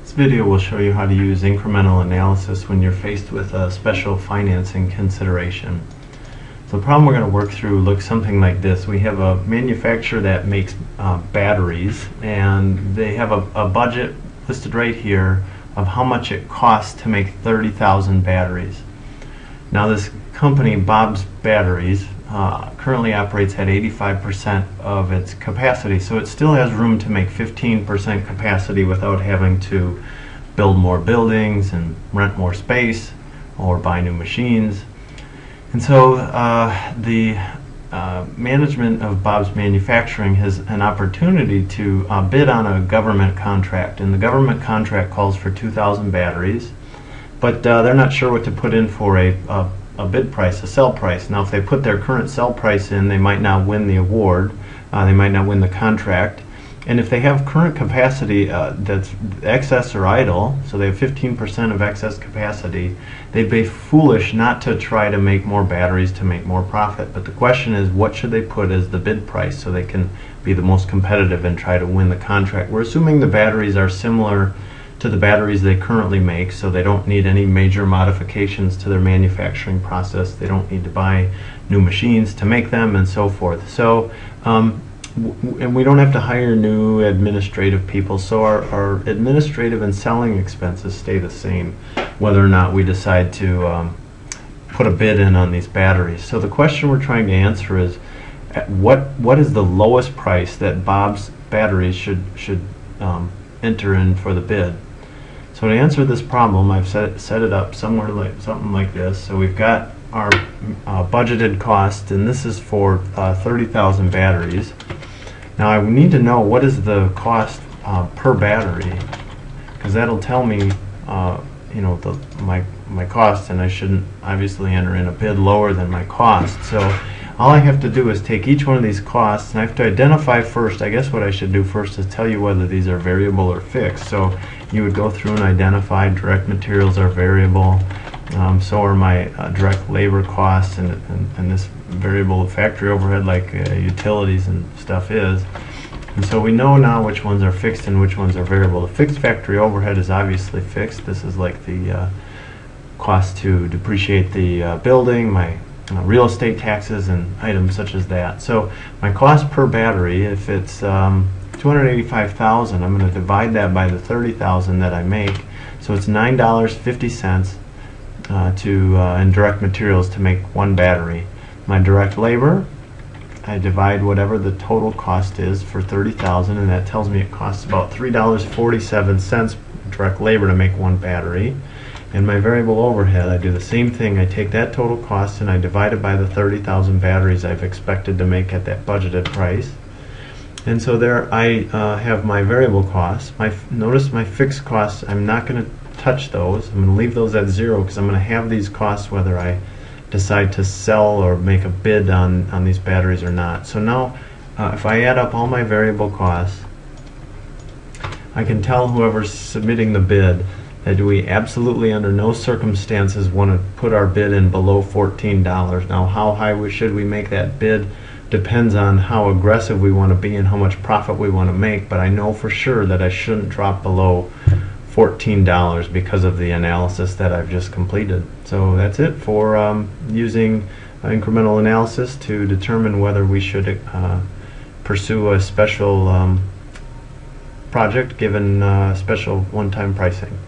This video will show you how to use incremental analysis when you're faced with a special financing consideration. So the problem we're going to work through looks something like this. We have a manufacturer that makes batteries, and they have a budget listed right here of how much it costs to make 30,000 batteries. Now this company, Bob's Batteries, currently operates at 85% of its capacity, so it still has room to make 15% capacity without having to build more buildings and rent more space or buy new machines. And so the management of Bob's Manufacturing has an opportunity to bid on a government contract, and the government contract calls for 2,000 batteries, but they're not sure what to put in for a bid price, a sell price. Now if they put their current sell price in, they might not win the award, they might not win the contract. And if they have current capacity that's excess or idle, so they have 15% of excess capacity, they'd be foolish not to try to make more batteries to make more profit. But the question is, what should they put as the bid price so they can be the most competitive and try to win the contract? We're assuming the batteries are similar to the batteries they currently make, so they don't need any major modifications to their manufacturing process. They don't need to buy new machines to make them and so forth. So and we don't have to hire new administrative people, so our administrative and selling expenses stay the same whether or not we decide to put a bid in on these batteries. So the question we're trying to answer is, what is the lowest price that Bob's Batteries should enter in for the bid? So to answer this problem, I've set it up somewhere like something like this. So we've got our budgeted cost, and this is for 30,000 batteries. Now I need to know what is the cost per battery, because that'll tell me my cost, and I shouldn't obviously enter in a bid lower than my cost. So all I have to do is take each one of these costs, and I have to identify first. I guess what I should do first is tell you whether these are variable or fixed. So you would go through and identify direct materials are variable, so are my direct labor costs, and this variable factory overhead like utilities and stuff is. And so we know now which ones are fixed and which ones are variable. The fixed factory overhead is obviously fixed. This is like the cost to depreciate the building, my real estate taxes and items such as that. So my cost per battery, if it's 285,000, I'm going to divide that by the 30,000 that I make. So it's $9.50 in direct materials to make one battery. My direct labor, I divide whatever the total cost is for 30,000, and that tells me it costs about $3.47 direct labor to make one battery. And my variable overhead, I do the same thing. I take that total cost and I divide it by the 30,000 batteries I've expected to make at that budgeted price. And so there I have my variable costs. Notice my fixed costs, I'm not going to touch those. I'm going to leave those at zero because I'm going to have these costs whether I decide to sell or make a bid on these batteries or not. So now if I add up all my variable costs, I can tell whoever's submitting the bid that we absolutely under no circumstances want to put our bid in below $14. Now how high should we make that bid depends on how aggressive we want to be and how much profit we want to make, but I know for sure that I shouldn't drop below $14 because of the analysis that I've just completed. So that's it for using incremental analysis to determine whether we should pursue a special project given special one-time pricing.